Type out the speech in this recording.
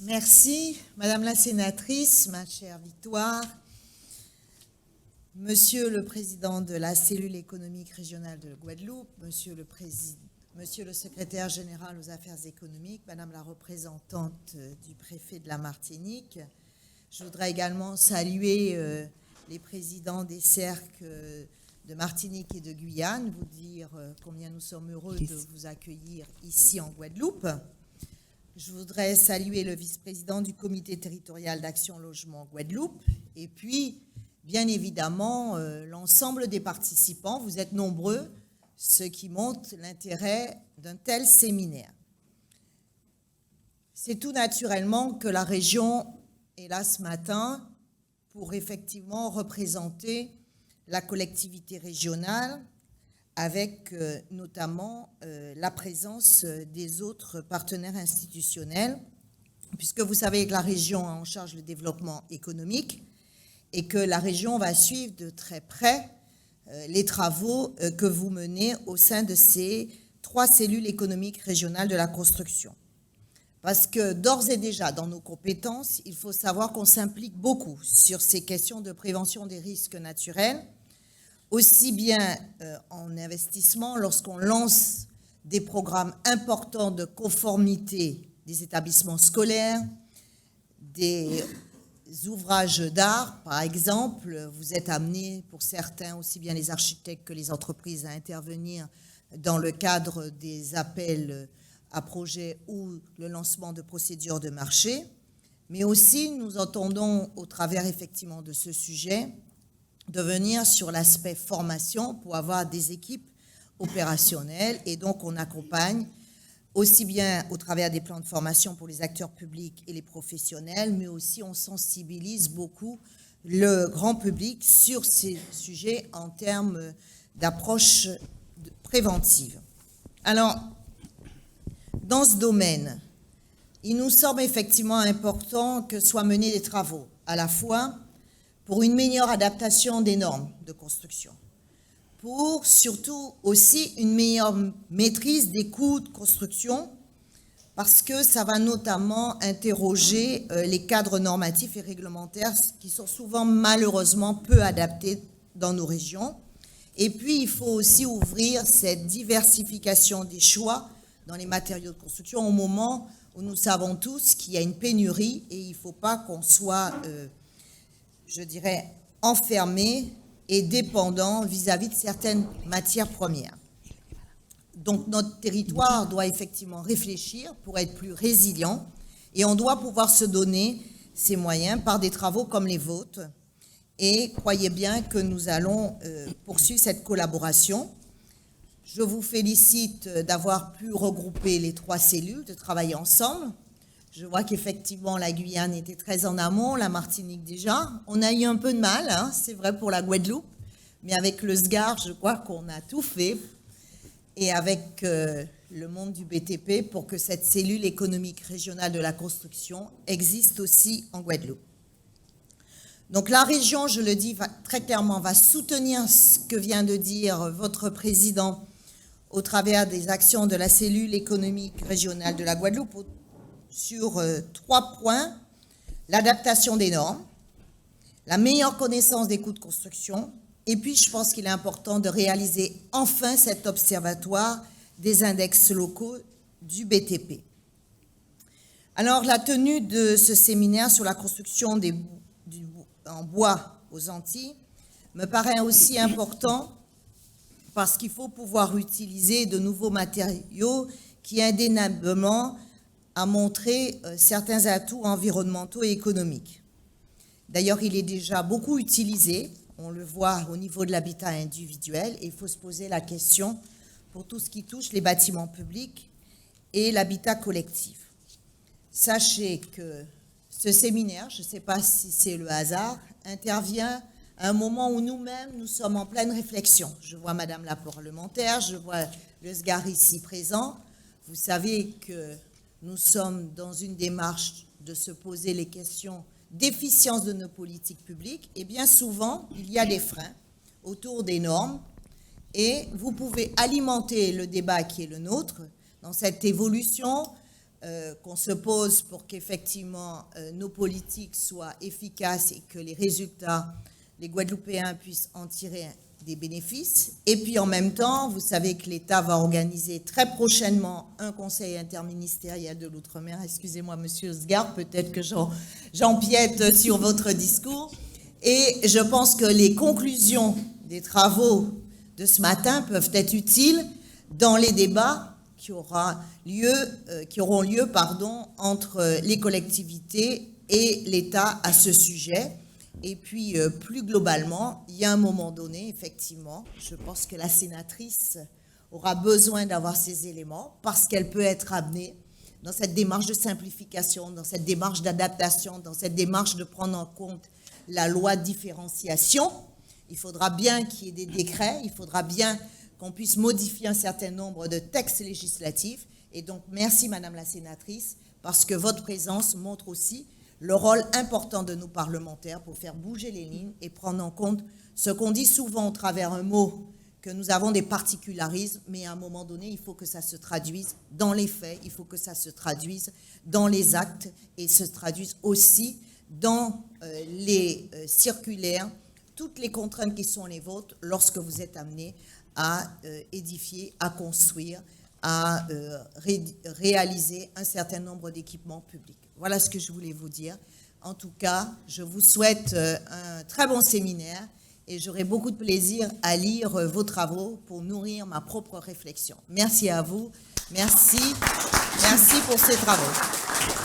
Merci, Madame la Sénatrice, ma chère Victoire, Monsieur le Président de la cellule économique régionale de Guadeloupe, Monsieur le Secrétaire général aux affaires économiques, Madame la représentante du préfet de la Martinique. Je voudrais également saluer les présidents des cercles de Martinique et de Guyane, vous dire combien nous sommes heureux de vous accueillir ici en Guadeloupe. Je voudrais saluer le vice-président du comité territorial d'Action Logement Guadeloupe et puis, bien évidemment, l'ensemble des participants. Vous êtes nombreux, ce qui montre l'intérêt d'un tel séminaire. C'est tout naturellement que la région est là ce matin pour effectivement représenter la collectivité régionale avec notamment la présence des autres partenaires institutionnels, puisque vous savez que la région a en charge le développement économique et que la région va suivre de très près les travaux que vous menez au sein de ces 3 cellules économiques régionales de la construction. Parce que d'ores et déjà, dans nos compétences, il faut savoir qu'on s'implique beaucoup sur ces questions de prévention des risques naturels, aussi bien en investissement, lorsqu'on lance des programmes importants de conformité des établissements scolaires, des ouvrages d'art, par exemple. Vous êtes amenés, pour certains, aussi bien les architectes que les entreprises, à intervenir dans le cadre des appels à projets ou le lancement de procédures de marché. Mais aussi, nous entendons, au travers effectivement de ce sujet, de venir sur l'aspect formation pour avoir des équipes opérationnelles. Et donc, on accompagne aussi bien au travers des plans de formation pour les acteurs publics et les professionnels, mais aussi on sensibilise beaucoup le grand public sur ces sujets en termes d'approche préventive. Alors, dans ce domaine, il nous semble effectivement important que soient menés des travaux, à la fois pour une meilleure adaptation des normes de construction, pour surtout aussi une meilleure maîtrise des coûts de construction, parce que ça va notamment interroger les cadres normatifs et réglementaires qui sont souvent malheureusement peu adaptés dans nos régions. Et puis, il faut aussi ouvrir cette diversification des choix dans les matériaux de construction au moment où nous savons tous qu'il y a une pénurie et il ne faut pas qu'on soit, je dirais, enfermé et dépendant vis-à-vis de certaines matières premières. Donc notre territoire doit effectivement réfléchir pour être plus résilient et on doit pouvoir se donner ces moyens par des travaux comme les vôtres. Et croyez bien que nous allons poursuivre cette collaboration. Je vous félicite d'avoir pu regrouper les 3 cellules, de travailler ensemble. Je vois qu'effectivement, la Guyane était très en amont, la Martinique déjà. On a eu un peu de mal, hein, c'est vrai pour la Guadeloupe, mais avec le SGAR, je crois qu'on a tout fait, et avec le monde du BTP, pour que cette cellule économique régionale de la construction existe aussi en Guadeloupe. Donc la région, je le dis très clairement, va soutenir ce que vient de dire votre président au travers des actions de la cellule économique régionale de la Guadeloupe, sur 3 points: l'adaptation des normes, la meilleure connaissance des coûts de construction, et puis je pense qu'il est important de réaliser enfin cet observatoire des index locaux du BTP. Alors, la tenue de ce séminaire sur la construction en bois aux Antilles me paraît aussi important parce qu'il faut pouvoir utiliser de nouveaux matériaux qui indéniablement a montré certains atouts environnementaux et économiques. D'ailleurs, il est déjà beaucoup utilisé, on le voit au niveau de l'habitat individuel, et il faut se poser la question pour tout ce qui touche les bâtiments publics et l'habitat collectif. Sachez que ce séminaire, je ne sais pas si c'est le hasard, intervient à un moment où nous-mêmes, nous sommes en pleine réflexion. Je vois Madame la parlementaire, je vois le SGAR ici présent. Vous savez que nous sommes dans une démarche de se poser les questions d'efficience de nos politiques publiques, et bien souvent, il y a des freins autour des normes, et vous pouvez alimenter le débat qui est le nôtre dans cette évolution qu'on se pose pour qu'effectivement nos politiques soient efficaces et que les résultats, les Guadeloupéens puissent en tirer des bénéfices. Et puis en même temps, vous savez que l'État va organiser très prochainement un conseil interministériel de l'outre-mer. Excusez-moi, monsieur Sgard, peut-être que j'empiète sur votre discours. Et je pense que les conclusions des travaux de ce matin peuvent être utiles dans les débats qui auront lieu entre les collectivités et l'État à ce sujet. Et puis, plus globalement, il y a un moment donné, effectivement, je pense que la sénatrice aura besoin d'avoir ces éléments parce qu'elle peut être amenée dans cette démarche de simplification, dans cette démarche d'adaptation, dans cette démarche de prendre en compte la loi de différenciation. Il faudra bien qu'il y ait des décrets, il faudra bien qu'on puisse modifier un certain nombre de textes législatifs. Et donc, merci, Madame la sénatrice, parce que votre présence montre aussi le rôle important de nos parlementaires pour faire bouger les lignes et prendre en compte ce qu'on dit souvent au travers un mot, que nous avons des particularismes, mais à un moment donné, il faut que ça se traduise dans les faits, il faut que ça se traduise dans les actes et se traduise aussi dans les circulaires, toutes les contraintes qui sont les vôtres lorsque vous êtes amenés à édifier, à construire, à réaliser un certain nombre d'équipements publics. Voilà ce que je voulais vous dire. En tout cas, je vous souhaite un très bon séminaire et j'aurai beaucoup de plaisir à lire vos travaux pour nourrir ma propre réflexion. Merci à vous. Merci pour ces travaux.